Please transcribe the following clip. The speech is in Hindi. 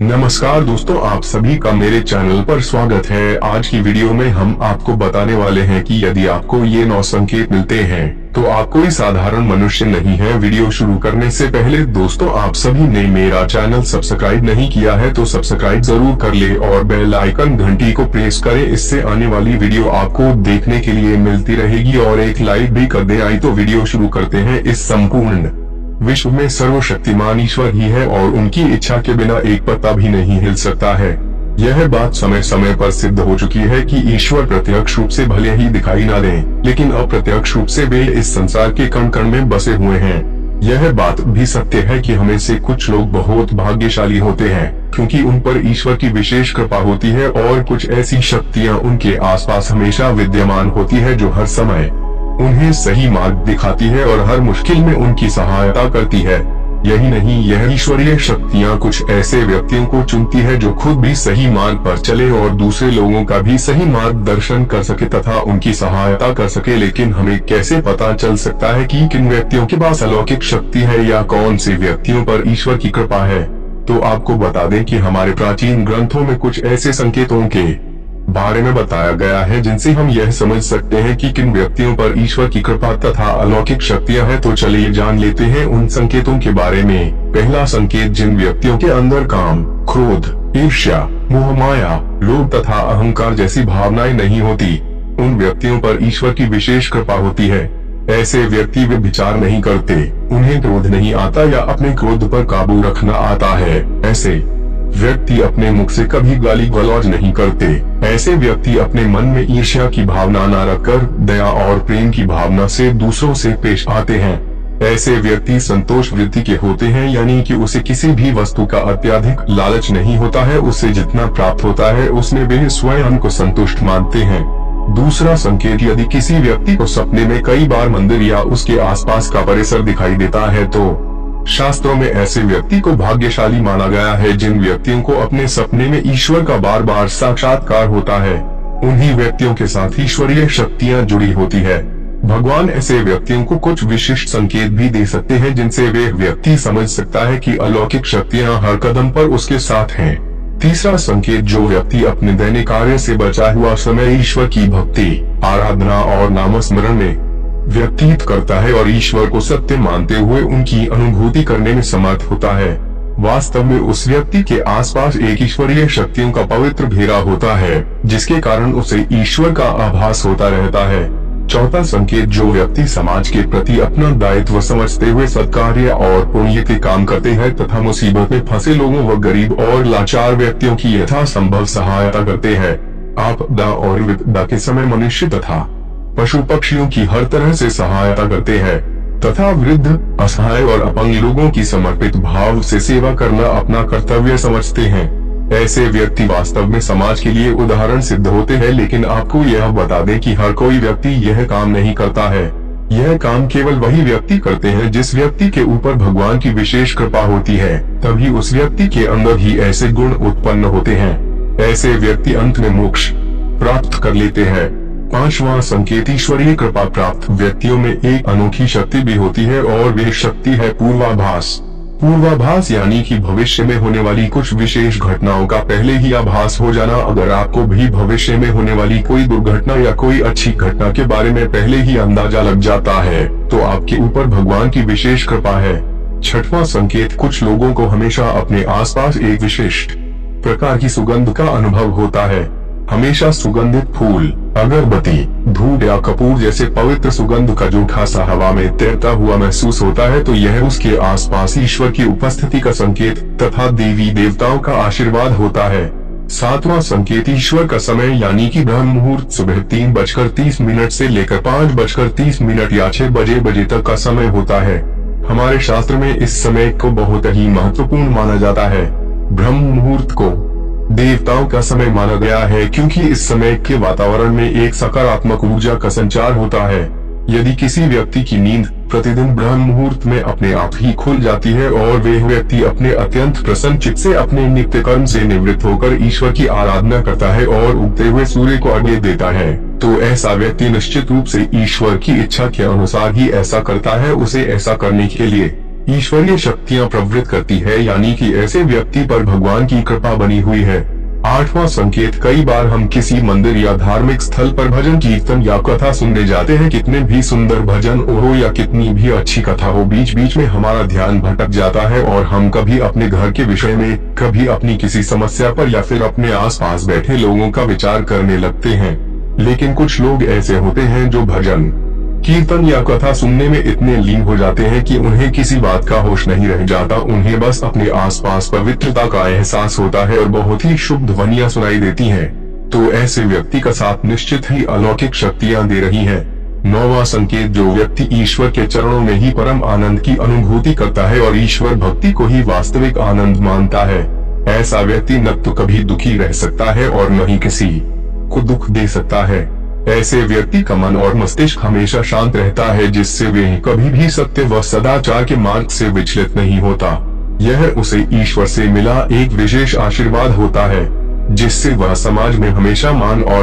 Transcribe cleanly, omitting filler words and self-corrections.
नमस्कार दोस्तों, आप सभी का मेरे चैनल पर स्वागत है। आज की वीडियो में हम आपको बताने वाले हैं कि यदि आपको ये 9 संकेत मिलते हैं तो आप कोई साधारण मनुष्य नहीं है। वीडियो शुरू करने से पहले दोस्तों, आप सभी ने मेरा चैनल सब्सक्राइब नहीं किया है तो सब्सक्राइब जरूर कर ले और बेल आइकन घंटी को प्रेस करें। इससे आने वाली वीडियो आपको देखने के लिए मिलती रहेगी और एक लाइक भी कर दे। आई तो वीडियो शुरू करते हैं। इस संपूर्ण विश्व में सर्वशक्तिमान ईश्वर ही है और उनकी इच्छा के बिना एक पत्ता भी नहीं हिल सकता है। यह बात समय समय पर सिद्ध हो चुकी है कि ईश्वर प्रत्यक्ष रूप से भले ही दिखाई ना दें, लेकिन अप्रत्यक्ष रूप से वे इस संसार के कण कण में बसे हुए हैं। यह बात भी सत्य है कि हमें से कुछ लोग बहुत भाग्यशाली होते हैं क्योंकि उन पर ईश्वर की विशेष कृपा होती है और कुछ ऐसी शक्तियाँ उनके आसपास हमेशा विद्यमान होती है जो हर समय उन्हें सही मार्ग दिखाती है और हर मुश्किल में उनकी सहायता करती है। यही नहीं, यह ईश्वरीय शक्तियाँ कुछ ऐसे व्यक्तियों को चुनती है जो खुद भी सही मार्ग पर चले और दूसरे लोगों का भी सही मार्गदर्शन कर सके तथा उनकी सहायता कर सके। लेकिन हमें कैसे पता चल सकता है कि किन व्यक्तियों के पास अलौकिक शक्ति है या कौन से व्यक्तियों पर ईश्वर की कृपा है? तो आपको बता दें कि हमारे प्राचीन ग्रंथों में कुछ ऐसे संकेतों के बारे में बताया गया है जिनसे हम यह समझ सकते हैं कि किन व्यक्तियों पर ईश्वर की कृपा तथा अलौकिक शक्तियां हैं। तो चलिए जान लेते हैं उन संकेतों के बारे में। पहला संकेत, जिन व्यक्तियों के अंदर काम, क्रोध, ईर्ष्या, मोह माया, लोभ तथा अहंकार जैसी भावनाएं नहीं होती, उन व्यक्तियों पर ईश्वर की विशेष कृपा होती है। ऐसे व्यक्ति वे विचार नहीं करते, उन्हें क्रोध नहीं आता या अपने क्रोध पर काबू रखना आता है। ऐसे व्यक्ति अपने मुख से कभी गाली गलौज नहीं करते। ऐसे व्यक्ति अपने मन में ईर्ष्या की भावना न रखकर दया और प्रेम की भावना से दूसरों से पेश आते हैं। ऐसे व्यक्ति संतोष वृत्ति के होते हैं, यानी कि उसे किसी भी वस्तु का अत्यधिक लालच नहीं होता है। उसे जितना प्राप्त होता है उसमें वे स्वयं को संतुष्ट मानते हैं। दूसरा संकेत, यदि किसी व्यक्ति को सपने में कई बार मंदिर या उसके आसपास का परिसर दिखाई देता है तो शास्त्रों में ऐसे व्यक्ति को भाग्यशाली माना गया है। जिन व्यक्तियों को अपने सपने में ईश्वर का बार बार साक्षात्कार होता है, उन्हीं व्यक्तियों के साथ ईश्वरीय शक्तियां जुड़ी होती है। भगवान ऐसे व्यक्तियों को कुछ विशिष्ट संकेत भी दे सकते हैं जिनसे वे व्यक्ति समझ सकता है कि अलौकिक शक्तियां हर कदम पर उसके साथ हैं। तीसरा संकेत, जो व्यक्ति अपने दैनिक कार्य से बचा हुआ समय ईश्वर की भक्ति, आराधना और नामस्मरण में व्यतीत करता है और ईश्वर को सत्य मानते हुए उनकी अनुभूति करने में समर्थ होता है, वास्तव में उस व्यक्ति के आसपास एक ईश्वरीय शक्तियों का पवित्र घेरा होता है जिसके कारण उसे ईश्वर का आभास होता रहता है। चौथा संकेत, जो व्यक्ति समाज के प्रति अपना दायित्व समझते हुए सत्कार्य और पुण्य के काम करते हैं तथा मुसीबत में फंसे लोगों व गरीब और लाचार व्यक्तियों की यथासंभव सहायता करते हैं। आपदा और विपदा के समय मनुष्य तथा पशु पक्षियों की हर तरह से सहायता करते हैं तथा वृद्ध, असहाय और अपंग लोगों की समर्पित भाव से सेवा करना अपना कर्तव्य समझते हैं। ऐसे व्यक्ति वास्तव में समाज के लिए उदाहरण सिद्ध होते हैं। लेकिन आपको यह बता दें कि हर कोई व्यक्ति यह काम नहीं करता है। यह काम केवल वही व्यक्ति करते हैं जिस व्यक्ति के ऊपर भगवान की विशेष कृपा होती है। तभी उस व्यक्ति के अंदर ही ऐसे गुण उत्पन्न होते हैं। ऐसे व्यक्ति अंत में मोक्ष प्राप्त कर लेते हैं। पांचवा संकेत, ईश्वरीय कृपा प्राप्त व्यक्तियों में एक अनोखी शक्ति भी होती है और वे शक्ति है पूर्वाभास। पूर्वाभास यानी कि भविष्य में होने वाली कुछ विशेष घटनाओं का पहले ही आभास हो जाना। अगर आपको भी भविष्य में होने वाली कोई दुर्घटना या कोई अच्छी घटना के बारे में पहले ही अंदाजा लग जाता है तो आपके ऊपर भगवान की विशेष कृपा है। छठवां संकेत, कुछ लोगों को हमेशा अपने आसपास एक विशिष्ट प्रकार की सुगंध का अनुभव होता है। हमेशा सुगंधित फूल, अगरबत्ती, धूप या कपूर जैसे पवित्र सुगंध का जूठा सा हवा में तैरता हुआ महसूस होता है तो यह उसके आसपास ईश्वर की उपस्थिति का संकेत तथा देवी देवताओं का आशीर्वाद होता है। सातवां संकेत, ईश्वर का समय यानी कि ब्रह्म मुहूर्त सुबह 3:30 से लेकर 5:30 या 6 बजे तक का समय होता है। हमारे शास्त्र में इस समय को बहुत ही महत्वपूर्ण माना जाता है। ब्रह्म मुहूर्त को देवताओं का समय माना गया है क्योंकि इस समय के वातावरण में एक सकारात्मक ऊर्जा का संचार होता है। यदि किसी व्यक्ति की नींद प्रतिदिन ब्रह्म मुहूर्त में अपने आप ही खुल जाती है और वे व्यक्ति अपने अत्यंत प्रसन्न चित्त से अपने नित्य कर्म से निवृत्त होकर ईश्वर की आराधना करता है और उगते हुए सूर्य को अर्घ्य देता है, तो ऐसा व्यक्ति निश्चित रूप से ईश्वर की इच्छा के अनुसार ही ऐसा करता है। उसे ऐसा करने के लिए ईश्वरीय शक्तियां प्रवृत्त करती है, यानी कि ऐसे व्यक्ति पर भगवान की कृपा बनी हुई है। 8वां संकेत, कई बार हम किसी मंदिर या धार्मिक स्थल पर भजन कीर्तन या कथा सुनने जाते हैं। कितने भी सुंदर भजन हो या कितनी भी अच्छी कथा हो, बीच बीच में हमारा ध्यान भटक जाता है और हम कभी अपने घर के विषय में, कभी अपनी किसी समस्या पर या फिर अपने आसपास बैठे लोगों का विचार करने लगते हैं। लेकिन कुछ लोग ऐसे होते हैं जो भजन कीर्तन या कथा सुनने में इतने लीन हो जाते हैं कि उन्हें किसी बात का होश नहीं रह जाता। उन्हें बस अपने आसपास पवित्रता का एहसास होता है और बहुत ही शुभ ध्वनियां सुनाई देती हैं। तो ऐसे व्यक्ति का साथ निश्चित ही अलौकिक शक्तियां दे रही हैं। 9वां संकेत, जो व्यक्ति ईश्वर के चरणों में ही परम आनंद की अनुभूति करता है और ईश्वर भक्ति को ही वास्तविक आनंद मानता है, ऐसा व्यक्ति न तो कभी दुखी रह सकता है और न ही किसी को दुख दे सकता है। ऐसे व्यक्ति का मन और मस्तिष्क हमेशा शांत रहता है, जिससे वे कभी भी सत्य व सदाचार के मार्ग से विचलित नहीं होता। यह उसे ईश्वर से मिला एक विशेष आशीर्वाद होता है, जिससे वह समाज में हमेशा मान और